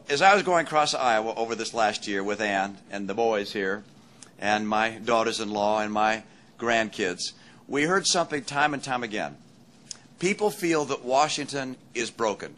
as I was going across Iowa over this last year with Ann and the boys here and my daughters-in-law and my grandkids, we heard something time and time again. People feel that Washington is broken,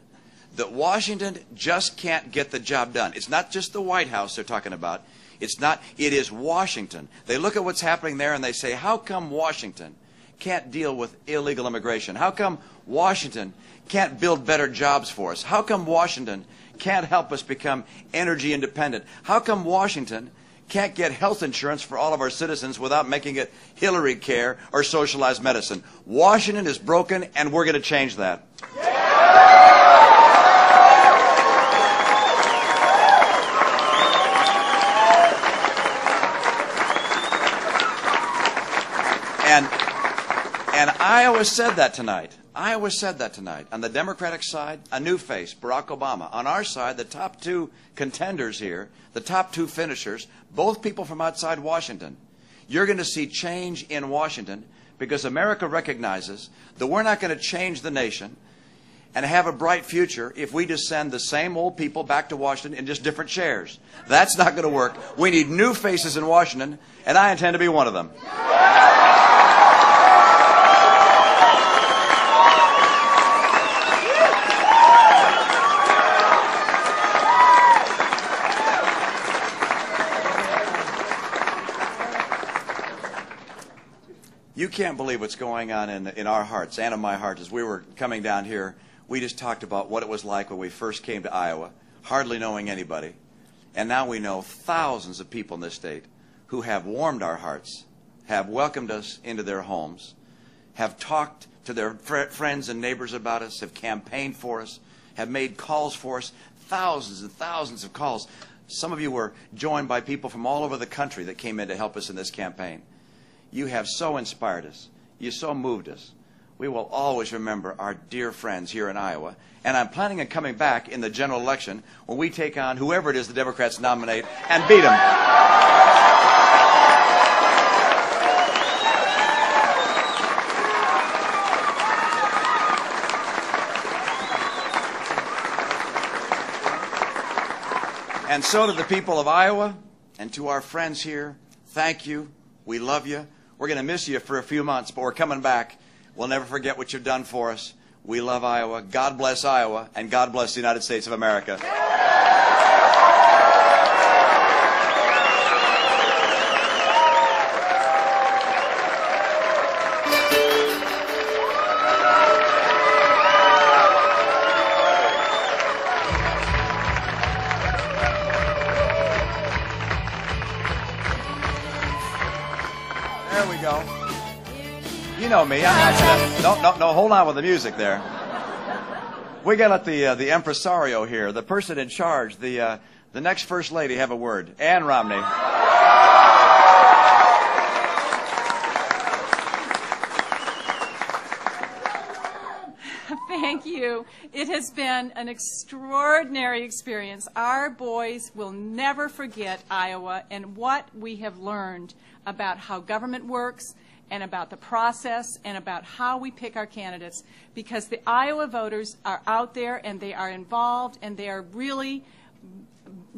that Washington just can't get the job done. It's not just the White House they're talking about. It is Washington. They look at what's happening there and they say, how come Washington can't deal with illegal immigration? How come Washington can't build better jobs for us? How come Washington can't help us become energy independent? How come Washington can't get health insurance for all of our citizens without making it Hillary care or socialized medicine? Washington is broken, and we're going to change that. And Iowa said that tonight. Iowa said that tonight. On the Democratic side, a new face, Barack Obama. On our side, the top two contenders here, the top two finishers, both people from outside Washington. You're going to see change in Washington because America recognizes that we're not going to change the nation and have a bright future if we just send the same old people back to Washington in just different chairs. That's not going to work. We need new faces in Washington, and I intend to be one of them. You can't believe what's going on in our hearts and in my heart. As we were coming down here, we just talked about what it was like when we first came to Iowa, hardly knowing anybody. And now we know thousands of people in this state who have warmed our hearts, have welcomed us into their homes, have talked to their friends and neighbors about us, have campaigned for us, have made calls for us, thousands and thousands of calls. Some of you were joined by people from all over the country that came in to help us in this campaign. You have so inspired us. You so moved us. We will always remember our dear friends here in Iowa. And I'm planning on coming back in the general election when we take on whoever it is the Democrats nominate and beat them. And so to the people of Iowa and to our friends here, thank you. We love you. We're going to miss you for a few months, but we're coming back. We'll never forget what you've done for us. We love Iowa. God bless Iowa, and God bless the United States of America. There we go. You know me. I'm not gonna. No. Hold on with the music there. We got to let the impresario here, the person in charge, the next first lady, have a word. Ann Romney. Thank you. It has been an extraordinary experience. Our boys will never forget Iowa and what we have learned about how government works and about the process and about how we pick our candidates, because the Iowa voters are out there and they are involved and they are really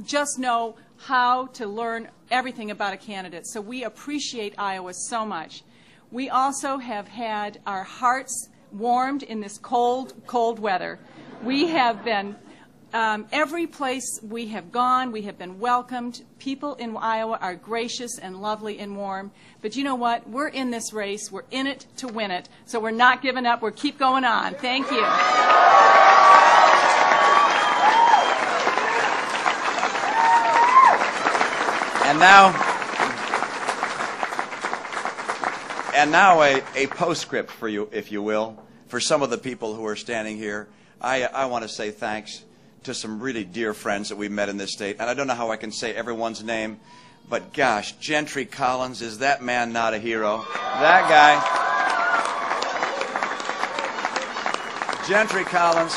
just know how to learn everything about a candidate. So we appreciate Iowa so much. We also have had our hearts warmed in this cold, cold weather. We have been, every place we have gone, we have been welcomed. People in Iowa are gracious and lovely and warm. But you know what? We're in this race. We're in it to win it. So we're not giving up. We'll keep going on. Thank you. And now a postscript for you, if you will, for some of the people who are standing here. I want to say thanks to some really dear friends that we've met in this state. And I don't know how I can say everyone's name, but gosh, Gentry Collins, is that man not a hero? That guy. Gentry Collins.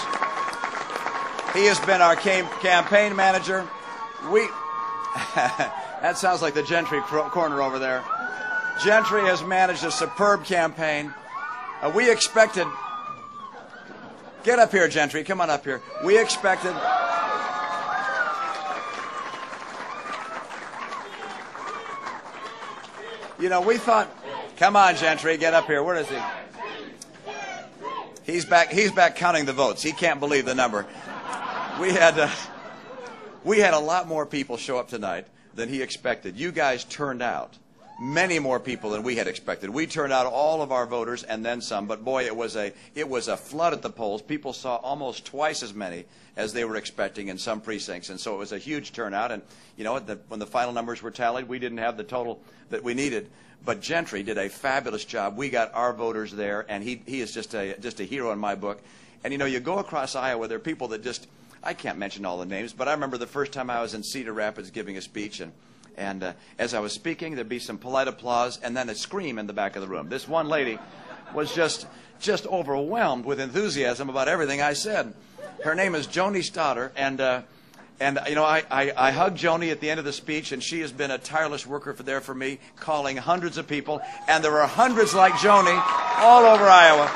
He has been our campaign manager. That sounds like the Gentry corner over there. Gentry has managed a superb campaign. We expected... Get up here, Gentry. Come on up here. We expected You know, we thought, come on, Gentry, get up here. Where is he? He's back counting the votes. He can't believe the number. We had a lot more people show up tonight than he expected. You guys turned out many more people than we had expected. We turned out all of our voters and then some, but boy, it was a flood at the polls. People saw almost twice as many as they were expecting in some precincts, and so it was a huge turnout. And you know, when the final numbers were tallied, we didn't have the total that we needed, but Gentry did a fabulous job. We got our voters there, and he is just a hero in my book. And you know, you go across Iowa, there are people that just, I can't mention all the names, but I remember the first time I was in Cedar Rapids giving a speech, and as I was speaking, there'd be some polite applause and then a scream in the back of the room. This one lady was just overwhelmed with enthusiasm about everything I said. Her name is Joni Stoddard, and you know, I hugged Joni at the end of the speech, and she has been a tireless worker for me, calling hundreds of people, and there are hundreds like Joni all over Iowa.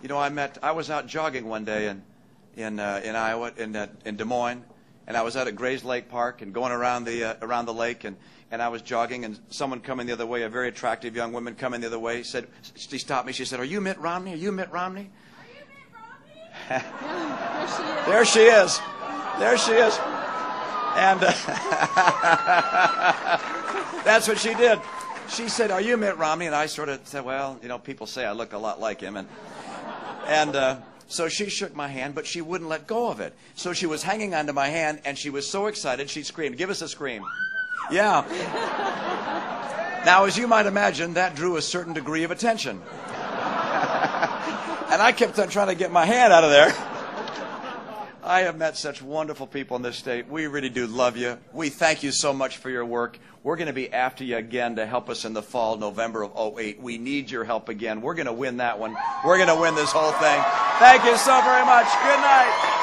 You know, I was out jogging one day in Iowa, in Des Moines, and I was out at Grays Lake Park and going around the lake, and I was jogging, and someone coming the other way, a very attractive young woman coming the other way, she stopped me. She said, "Are you Mitt Romney? Are you Mitt Romney?" Are you Mitt Romney? There she is. There she is. And that's what she did. She said, "Are you Mitt Romney?" And I sort of said, "Well, you know, people say I look a lot like him." And so she shook my hand, but she wouldn't let go of it. So she was hanging onto my hand, and she was so excited, she screamed. Give us a scream. Yeah. Now, as you might imagine, that drew a certain degree of attention. And I kept on trying to get my hand out of there. I have met such wonderful people in this state. We really do love you. We thank you so much for your work. We're going to be after you again to help us in the fall, November of '08. We need your help again. We're going to win that one. We're going to win this whole thing. Thank you so very much. Good night.